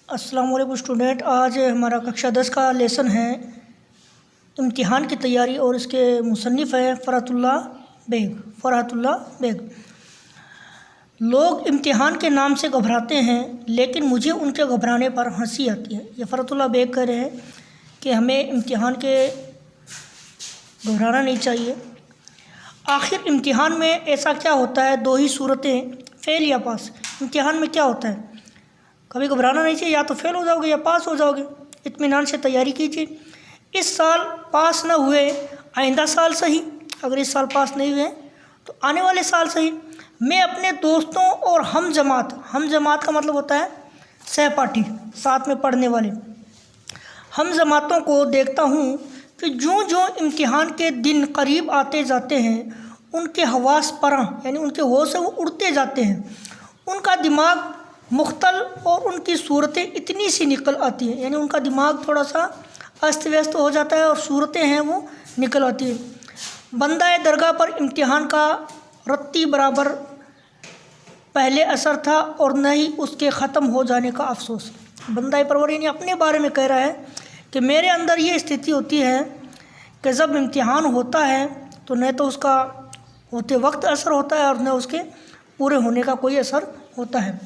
अस्सलाम वालेकुम स्टूडेंट। आज हमारा कक्षा 10 का लेसन है इम्तिहान की तैयारी और इसके मुसन्निफ़ है फ़रहतुल्लाह बेग। लोग इम्तिहान के नाम से घबराते हैं, लेकिन मुझे उनके घबराने पर हंसी आती है। ये फ़रहतुल्लाह बेग कह रहे हैं कि हमें इम्तिहान के घबराना नहीं चाहिए। आखिर इम्तिहान में ऐसा क्या होता है? दो ही सूरतें, फ़ेल या पास। इम्तिहान में क्या होता है? कभी घबराना नहीं चाहिए, या तो फेल हो जाओगे या पास हो जाओगे। इत्मीनान से तैयारी कीजिए। इस साल पास न हुए, आइंदा साल सही। अगर इस साल पास नहीं हुए तो आने वाले साल सही। मैं अपने दोस्तों और हम जमात का मतलब होता है सहपाठी, साथ में पढ़ने वाले हम जमातों को देखता हूँ कि जो इम्तिहान के दिन करीब आते जाते हैं, उनके हवास परां यानी उनके होश से वो उड़ते जाते हैं। उनका दिमाग मुख्तल और उनकी सूरतें इतनी सी निकल आती हैं, यानी उनका दिमाग थोड़ा सा अस्त व्यस्त हो जाता है और सूरतें हैं वो निकल आती हैं। बंदा दरगाह पर इम्तिहान का रत्ती बराबर पहले असर था और न ही उसके ख़त्म हो जाने का अफसोस। बंदा परवर यानी अपने बारे में कह रहा है कि मेरे अंदर ये स्थिति होती है कि जब इम्तिहान होता है तो न तो उसका होते वक्त असर होता है और न उसके पूरे होने का कोई असर होता है।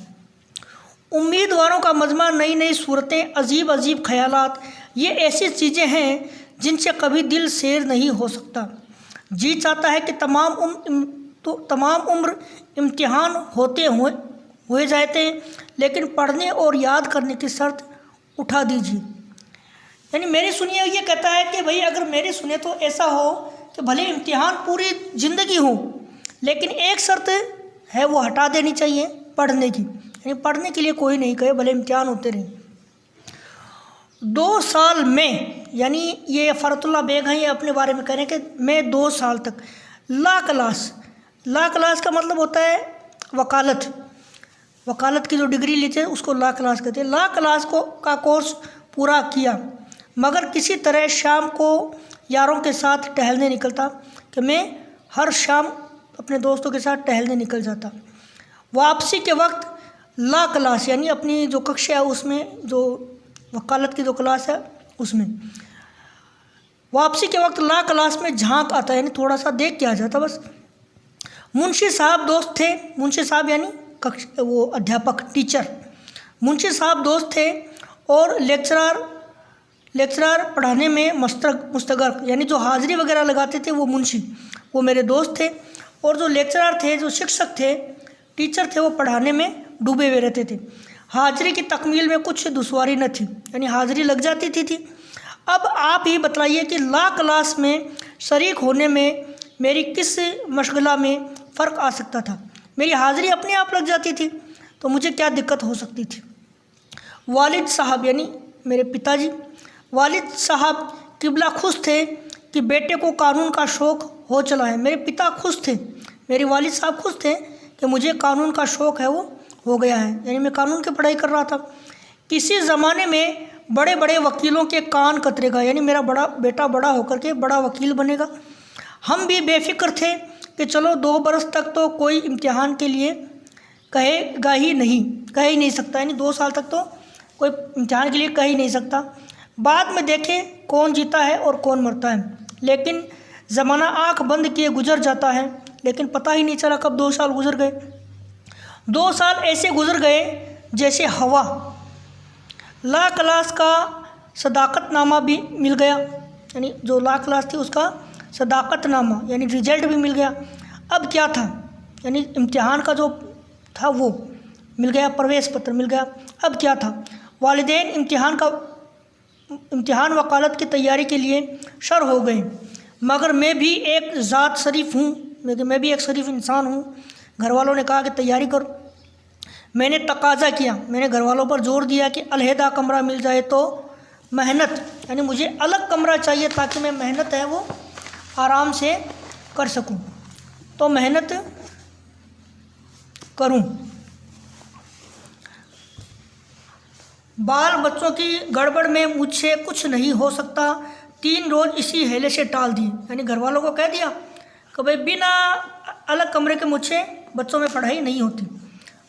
उम्मीदवारों का मजमा, नई नई सूरतें, अजीब अजीब ख्यालात, ये ऐसी चीज़ें हैं जिनसे कभी दिल सैर नहीं हो सकता। जी चाहता है कि तमाम उम्र इम्तिहान होते हुए जाते हैं, लेकिन पढ़ने और याद करने की शर्त उठा दीजिए। यानी मेरी सुनिए, ये कहता है कि भाई अगर मेरी सुने तो ऐसा हो कि भले इम्तिहान पूरी ज़िंदगी हो, लेकिन एक शर्त है वो हटा देनी चाहिए, पढ़ने की। यानी पढ़ने के लिए कोई नहीं कहे, भले इम्तिहान होते रहे। 2 साल में, यानी ये फ़रहतुल्लाह बेग हैं, ये अपने बारे में कह रहे हैं कि मैं 2 साल तक ला क्लास का मतलब होता है वकालत की जो डिग्री लेते हैं उसको ला क्लास कहते हैं। ला क्लास का कोर्स पूरा किया, मगर किसी तरह शाम को यारों के साथ टहलने निकलता कि मैं हर शाम अपने दोस्तों के साथ टहलने निकल जाता। वापसी के वक्त ला क्लास यानी अपनी जो कक्षा है उसमें, जो वकालत की जो क्लास है उसमें वापसी के वक्त ला क्लास में झांक आता, यानी थोड़ा सा देख के आ जाता बस। मुंशी साहब दोस्त थे, मुंशी साहब यानी वो अध्यापक, टीचर। मुंशी साहब दोस्त थे और लेक्चरर पढ़ाने में मुस्तगर्क, यानी जो हाज़िरी वगैरह लगाते थे वो मुंशी, वो मेरे दोस्त थे। और जो लेक्चरर थे, जो शिक्षक थे, टीचर थे, वो पढ़ाने में डूबे हुए रहते थे। हाज़िरी की तकमील में कुछ दुश्वारी न थी, यानी हाज़िरी लग जाती थी। अब आप ही बतलाइए कि ला क्लास में शरीक होने में मेरी किस मशगला में फ़र्क आ सकता था? मेरी हाज़िरी अपने आप लग जाती थी, तो मुझे क्या दिक्कत हो सकती थी? वालिद साहब यानी मेरे पिताजी, वालिद साहब किबला खुश थे कि बेटे को कानून का शौक़ हो चला है। मेरे पिता खुश थे, मेरे वालिद साहब खुश थे कि मुझे कानून का शौक़ है वो हो गया है, यानी मैं कानून की पढ़ाई कर रहा था। किसी ज़माने में बड़े बड़े वकीलों के कान कतरेगा, यानी मेरा बेटा बड़ा होकर के बड़ा वकील बनेगा। हम भी बेफिक्र थे कि चलो 2 बरस तक तो कोई इम्तिहान के लिए कह ही नहीं सकता, यानी 2 साल तक तो कोई इम्तिहान के लिए कह ही नहीं सकता। बाद में देखें कौन जीता है और कौन मरता है। लेकिन ज़माना आँख बंद किए गुजर जाता है, लेकिन पता ही नहीं चला कब 2 साल गुजर गए। 2 साल ऐसे गुजर गए जैसे हवा। ला क्लास का सदाकतनामा भी मिल गया, यानी जो ला क्लास थी उसका सदाकतनामा यानी रिजल्ट भी मिल गया। अब क्या था? यानी इम्तिहान का जो था वो मिल गया, प्रवेश पत्र मिल गया। अब क्या था? वालिदैन इम्तिहान वकालत की तैयारी के लिए शर हो गए, मगर मैं भी एक ज़ात शरीफ हूँ, मैं भी एक शरीफ इंसान हूँ। घर वालों ने कहा कि तैयारी करो। मैंने तकाजा किया, मैंने घर वालों पर जोर दिया कि अलहदा कमरा मिल जाए तो मेहनत, यानी मुझे अलग कमरा चाहिए ताकि मैं मेहनत है वो आराम से कर सकूं, तो मेहनत करूं। बाल बच्चों की गड़बड़ में मुझसे कुछ नहीं हो सकता। 3 रोज़ इसी हेले से टाल दिए, यानी घर वालों को कह दिया कि भाई बिना अलग कमरे के मुझसे बच्चों में पढ़ाई नहीं होती,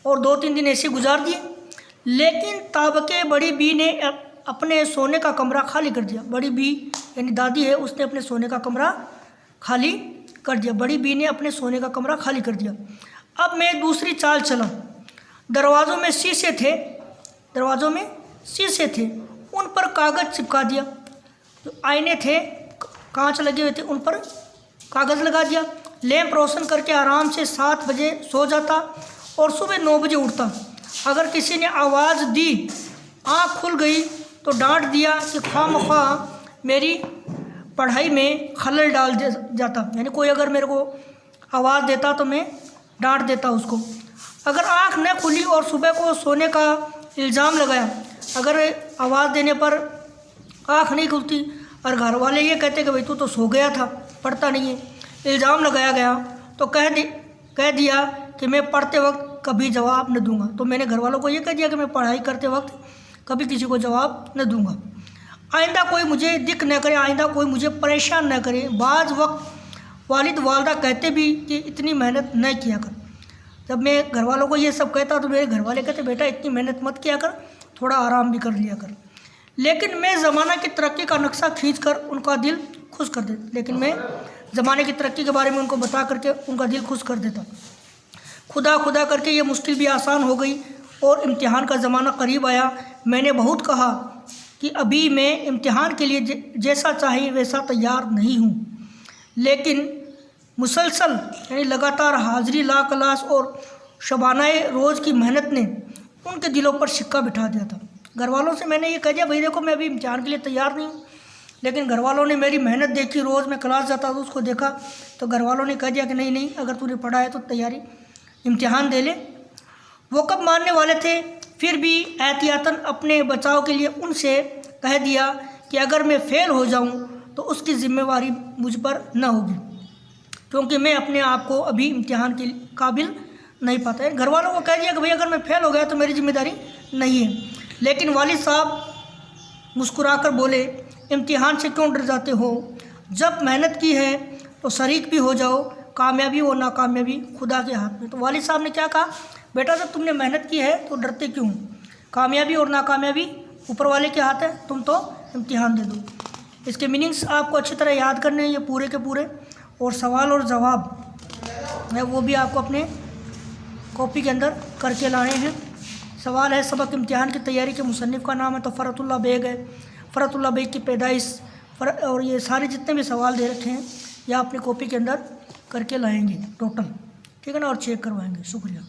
और 2-3 दिन ऐसे गुजार दिए। लेकिन ताबके बड़ी बी ने अपने सोने का कमरा खाली कर दिया। बड़ी बी यानी दादी है, उसने अपने सोने का कमरा खाली कर दिया। बड़ी बी ने अपने सोने का कमरा खाली कर दिया। अब मैं दूसरी चाल चला। दरवाज़ों में शीशे थे, दरवाज़ों में शीशे थे, उन पर कागज़ चिपका दिया। जो आईने थे, कांच लगे हुए थे, उन पर कागज़ लगा दिया। लैंप रोशन करके आराम से 7 बजे सो जाता और सुबह 9 बजे उठता। अगर किसी ने आवाज़ दी, आँख खुल गई तो डांट दिया कि ख्वाह मेरी पढ़ाई में खलल डाल जाता। यानी कोई अगर मेरे को आवाज़ देता तो मैं डांट देता उसको। अगर आँख न खुली और सुबह को सोने का इल्ज़ाम लगाया, अगर आवाज़ देने पर आँख नहीं खुलती और घर वाले ये कहते कि भाई तू तो सो गया था, पढ़ता नहीं है, इल्ज़ाम लगाया गया, तो कह दिया कि मैं पढ़ते वक्त कभी जवाब न दूंगा। तो मैंने घर वालों को ये कह दिया कि मैं पढ़ाई करते वक्त कभी किसी को जवाब न दूंगा। आइंदा कोई मुझे दिक्कत न करे, आइंदा कोई मुझे परेशान न करे। बाज़ वक्त वालिद वालदा कहते भी कि इतनी मेहनत न किया कर। जब मैं घर वालों को ये सब कहता तो मेरे घर वाले कहते बेटा इतनी मेहनत मत किया कर, थोड़ा आराम भी कर लिया कर। लेकिन मैं ज़माना की तरक्की का नक्शा खींच कर उनका दिल खुश कर देता। लेकिन मैं ज़माने की तरक्की के बारे में उनको बता करके उनका दिल खुश कर देता। खुदा खुदा करके ये मुश्किल भी आसान हो गई और इम्तिहान का ज़माना करीब आया। मैंने बहुत कहा कि अभी मैं इम्तिहान के लिए जैसा चाहिए वैसा तैयार नहीं हूँ, लेकिन मुसलसल यानी लगातार हाज़िरी ला क्लास और शबानाए रोज़ की मेहनत ने उनके दिलों पर सिक्का बिठा दिया था। घर वालों से मैंने ये कह दिया भाई देखो मैं अभी इम्तिहान के लिए तैयार नहीं हूँ, लेकिन घर वालों ने मेरी मेहनत देखी। रोज़ मैं क्लास जाता था, उसको देखा, तो घर वालों ने कह दिया कि नहीं अगर तूने पढ़ा है तो तैयारी इम्तिहान दे ले। वो कब मानने वाले थे, फिर भी एहतियातन अपने बचाव के लिए उनसे कह दिया कि अगर मैं फ़ेल हो जाऊं तो उसकी ज़िम्मेवारी मुझ पर न होगी, क्योंकि मैं अपने आप को अभी इम्तिहान के काबिल नहीं पाता है। घर वालों को कह दिया कि भाई अगर मैं फ़ेल हो गया तो मेरी जिम्मेदारी नहीं है। लेकिन वालिद साहब मुस्कुराकर बोले, इम्तिहान से क्यों डर जाते हो, जब मेहनत की है तो शरीक भी हो जाओ, कामयाबी और नाकामयाबी खुदा के हाथ में। तो वालिद साहब ने क्या कहा, बेटा जब तुमने मेहनत की है तो डरते क्यों, कामयाबी और नाकामयाबी ऊपर वाले के हाथ है, तुम तो इम्तिहान दे दो। इसके मीनिंग्स आपको अच्छी तरह याद करने हैं ये पूरे के पूरे, और सवाल और जवाब है वो भी आपको अपने कॉपी के अंदर करके लाने हैं। सवाल है, सबक इम्तिहान की तैयारी के मुसन्निफ़ का नाम है तो फ़रतुल्लाह बेग है। फ़रतुल्लाह बेग की पैदाइश और ये सारे जितने भी सवाल दे रखे हैं ये अपनी कॉपी के अंदर करके लाएंगे टोटल, ठीक है ना, और चेक करवाएंगे। शुक्रिया।